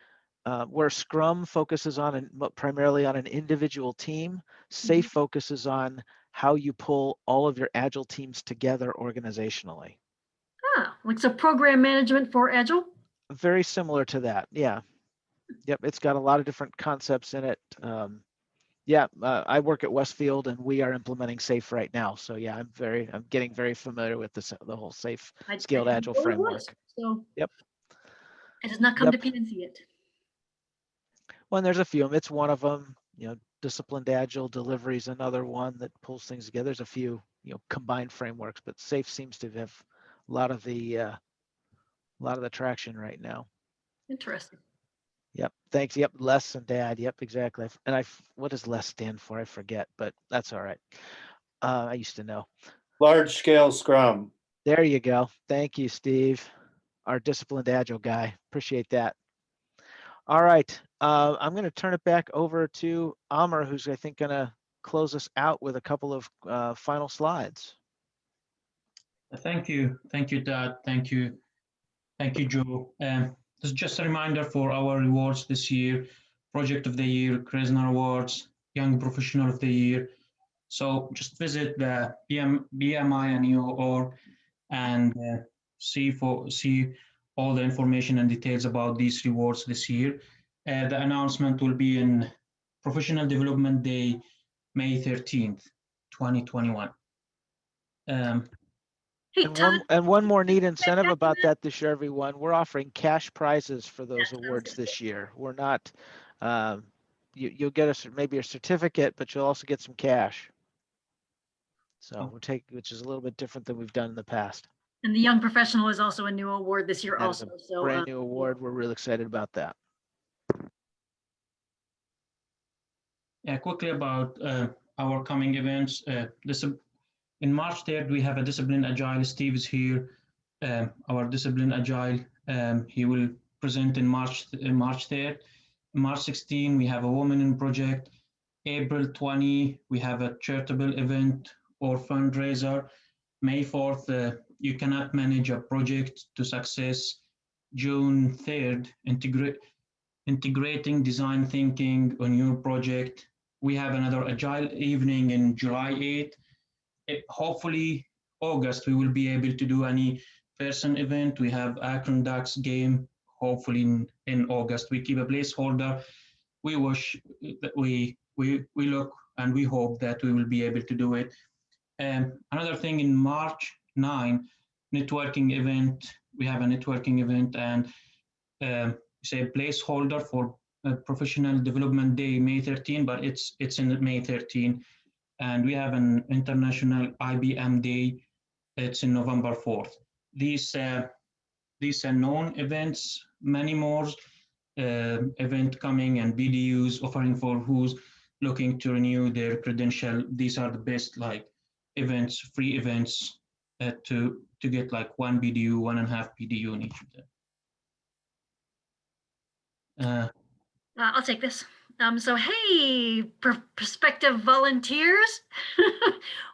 where Scrum focuses on primarily on an individual team. SAFE focuses on how you pull all of your agile teams together organizationally.
Ah, like so program management for Agile?
Very similar to that. Yeah. Yep. It's got a lot of different concepts in it. I work at Westfield and we are implementing SAFE right now. So yeah, I'm getting very familiar with the whole SAFE scaled
I
agile
didn't know what it
framework.
was, so
Yep.
it has not come to PNC yet.
Well, there's a few of them. It's one of them. Disciplined agile delivery is another one that pulls things together. There's a few, combined frameworks, but SAFE seems to have a lot of the traction right now.
Interesting.
Yep. Thanks. Yep. Les and Dad. Yep. Exactly. And what does LESS stand for? I forget, but that's all right. I used to know.
Large scale Scrum.
There you go. Thank you, Steve, our disciplined agile guy. Appreciate that. All right. I'm going to turn it back over to Amr, who's I think going to close us out with a couple of final slides.
Thank you, Dad. Thank you, Joe. This is just a reminder for our rewards this year: Project of the Year, Krisner Awards, Young Professional of the Year. So just visit the PMINEO.org and see all the information and details about these rewards this year. The announcement will be in Professional Development Day, May 13th, 2021.
Hey,
And one more neat incentive about that this year, everyone. We're offering cash prizes for those awards this year. We're not, you'll get maybe a certificate, but you'll also get some cash. So which is a little bit different than we've done in the past.
And the Young Professional is also a new award this year
That is
also.
a
So
brand new award. We're really excited about that.
Yeah, quickly about our coming events. In March 3rd, we have a Discipline Agile. Steve is here. Our Discipline Agile. He will present in March 3rd. March 16, we have a Women in Project. April 20, we have a charitable event or fundraiser. May 4th, you cannot manage a project to success. June 3rd, integrating design thinking on your project. We have another Agile evening in July 8th. Hopefully, August, we will be able to do any person event. We have Akron Ducks game, hopefully in August. We keep a placeholder. We wish that we look and we hope that we will be able to do it. Another thing in March 9, networking event we have a networking event, and say placeholder for Professional Development Day, May 13, but it's in May 13. And we have an International IBM Day. It's in November 4th. These are known events, many more event coming, and BDUs offering for who's looking to renew their credential. These are the best like events, free events to get like 1 BDU, 1.5 BDU in each of them.
I'll take this. So, hey, prospective volunteers,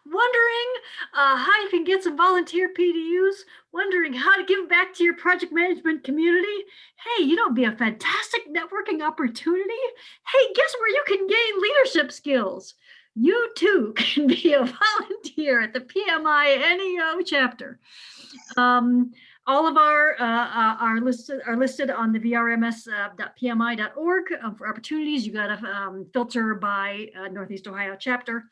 wondering how you can get some volunteer PDUs, wondering how to give back to your project management community. Hey, you know, it'd be a fantastic networking opportunity. Hey, guess where you can gain leadership skills? You too can be a volunteer at the PMINEO chapter. All of our are listed on the vrms.pmi.org for opportunities. You got to filter by Northeast Ohio chapter.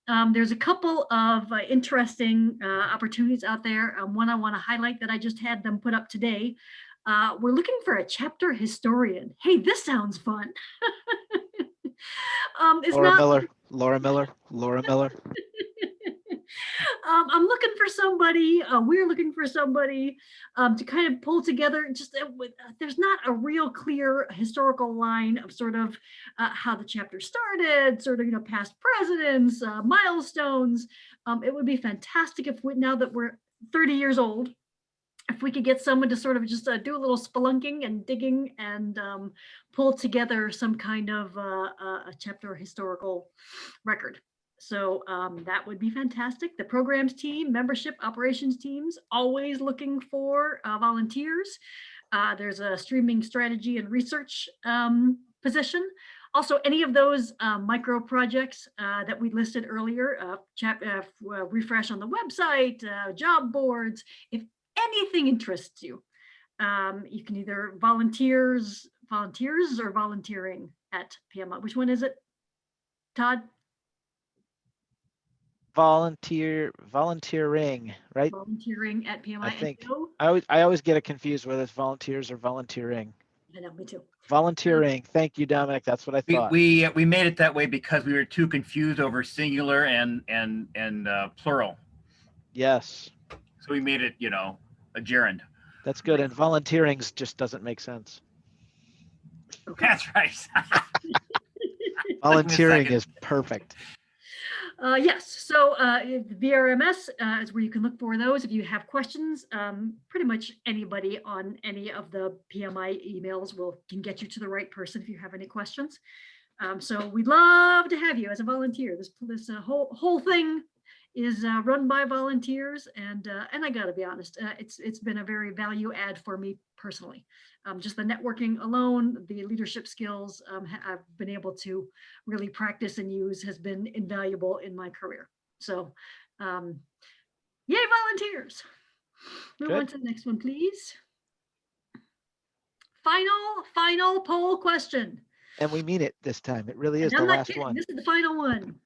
There's a couple of interesting opportunities out there. One I want to highlight that I just had them put up today. We're looking for a chapter historian. Hey, this sounds fun.
Laura Miller.
I'm looking for somebody, we're looking for somebody to kind of pull together just there's not a real clear historical line of sort of how the chapter started, sort of, you know, past presidents, milestones. It would be fantastic if now that we're 30 years old, if we could get someone to sort of just do a little spelunking and digging and pull together some kind of a chapter historical record. So that would be fantastic. The programs team, membership, operations teams, always looking for volunteers. There's a streaming strategy and research position. Also, any of those micro projects that we listed earlier, refresh on the website, job boards, if anything interests you, you can either volunteers or volunteering at PMI. Which one is it, Todd?
Volunteering, right?
Volunteering at PMI.
I think I always get it confused whether it's volunteers or volunteering.
I know, me too.
Volunteering. Thank you, Dominic. That's what I thought.
We made it that way because we were too confused over singular and plural.
Yes.
So we made it, you know, a gerund.
That's good. And volunteering just doesn't make sense.
Okay.
That's right.
Volunteering is perfect.
Yes, so the VRMS is where you can look for those. If you have questions, pretty much anybody on any of the PMI emails can get you to the right person if you have any questions. So we'd love to have you as a volunteer. This whole thing is run by volunteers, and I got to be honest, it's been a very value add for me personally. Just the networking alone, the leadership skills I've been able to really practice and use has been invaluable in my career. So, yay, volunteers. Move on to the next one, please. Final poll question.
And we mean it this time. It really is the last one.
This is the final one.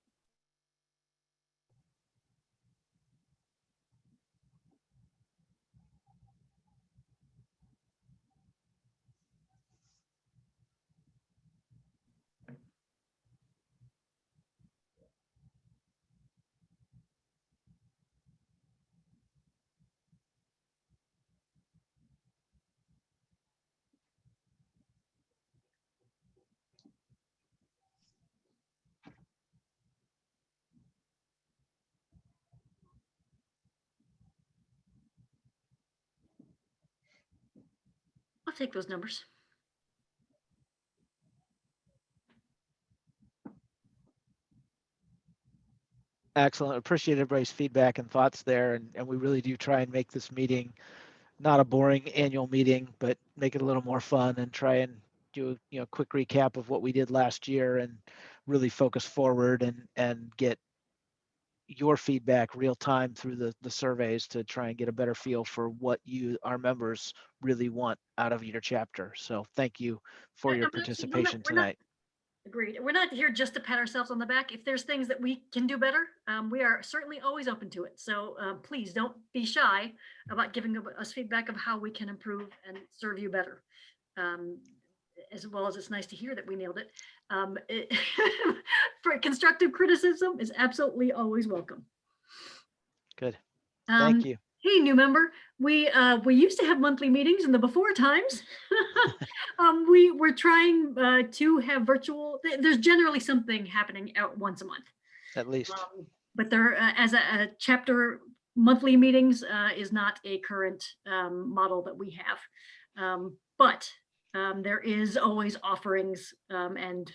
I'll take those numbers.
Excellent. Appreciate everybody's feedback and thoughts there. And we really do try and make this meeting not a boring annual meeting, but make it a little more fun and try and do a quick recap of what we did last year and really focus forward and get your feedback real time through the surveys to try and get a better feel for what our members really want out of your chapter. So thank you for your participation tonight.
Agreed. We're not here just to pat ourselves on the back. If there's things that we can do better, we are certainly always open to it. So please don't be shy about giving us feedback of how we can improve and serve you better. As well as it's nice to hear that we nailed it. For constructive criticism is absolutely always welcome.
Good. Thank you.
Hey, new member. We used to have monthly meetings in the before times. We were trying to have virtual. There's generally something happening out once a month,
At least.
but there as a chapter monthly meetings is not a current model that we have. But there is always offerings. And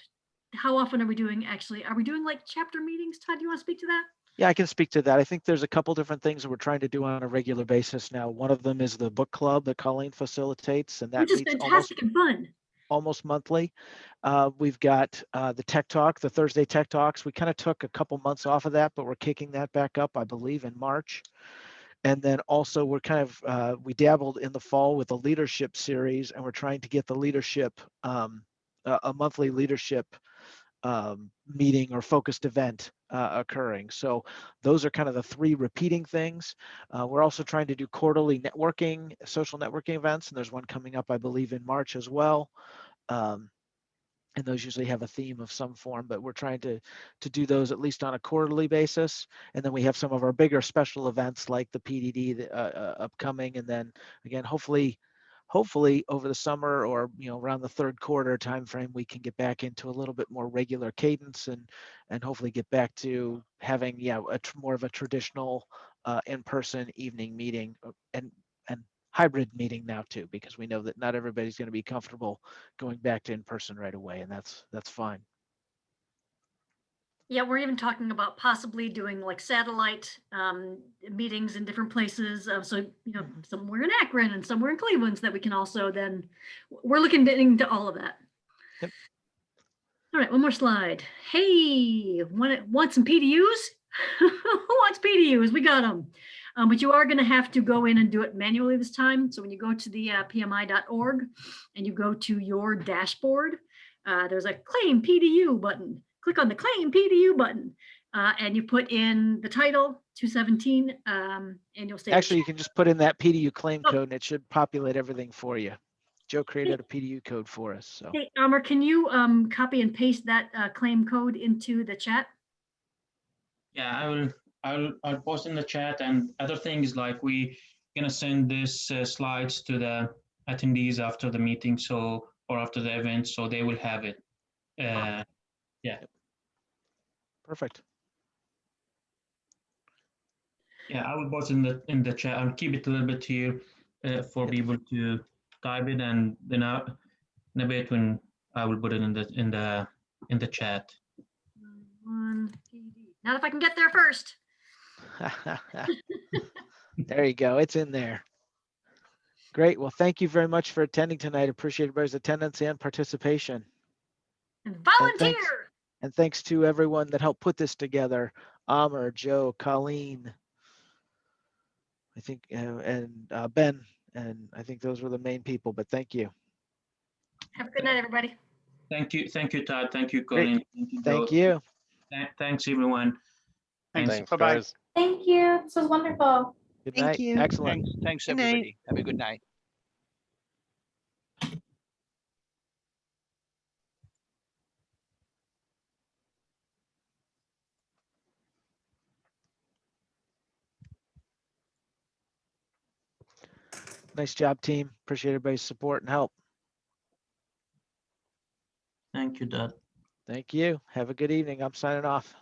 how often are we doing? Actually, are we doing like chapter meetings? Todd, do you want to speak to that?
Yeah, I can speak to that. I think there's a couple different things that we're trying to do on a regular basis now. One of them is the book club that Colleen facilitates, and that
Which is
meets
fantastic and fun.
almost monthly. We've got the Tech Talk, the Thursday Tech Talks. We kind of took a couple months off of that, but we're kicking that back up, I believe, in March. And then also we're kind of, we dabbled in the fall with the leadership series, and we're trying to get the leadership, a monthly leadership meeting or focused event occurring. So those are kind of the three repeating things. We're also trying to do quarterly networking, social networking events, and there's one coming up, I believe, in March as well. And those usually have a theme of some form, but we're trying to do those at least on a quarterly basis. And then we have some of our bigger special events like the PDD upcoming, and then again, hopefully over the summer or around the third quarter timeframe, we can get back into a little bit more regular cadence and hopefully get back to having more of a traditional in-person evening meeting and hybrid meeting now too, because we know that not everybody's going to be comfortable going back to in-person right away, and that's fine.
Yeah, we're even talking about possibly doing like satellite meetings in different places. So, somewhere in Akron and somewhere in Cleveland, so that we can also then, we're looking into all of that.
Yep.
All right, one more slide. Hey, want some PDUs? Who wants PDUs? We got them. But you are going to have to go in and do it manually this time. So when you go to the PMI.org and you go to your dashboard, there's a claim PDU button. Click on the claim PDU button and you put in the title 217 and you'll stay.
Actually, you can just put in that PDU claim code and it should populate everything for you. Joe created a PDU code for us. So.
Hey, Amr, can you copy and paste that claim code into the chat?
Yeah, I'll post in the chat, and other things like we gonna send this slides to the attendees after the meeting, or after the event, so they will have it. Yeah.
Perfect.
Yeah, I will post in the chat. I'll keep it a little bit here for people to type it, and then in a bit when I will put it in the chat.
Not if I can get there first.
There you go. It's in there. Great. Well, thank you very much for attending tonight. Appreciate everybody's attendance and participation.
And volunteer.
And thanks to everyone that helped put this together. Amr, Joe, Colleen, I think, and Ben, and I think those were the main people, but thank you.
Have a good night, everybody.
Thank you, Todd. Thank you, Colleen.
Thank you.
Thanks, everyone.
Thanks. Bye-bye.
Thank you. This was wonderful.
Good
Thank
night.
you.
Excellent.
Thanks,
Good night.
everybody. Have a good night.
Nice job, team. Appreciate everybody's support and help.
Thank you, Todd.
Thank you. Have a good evening. I'm signing off.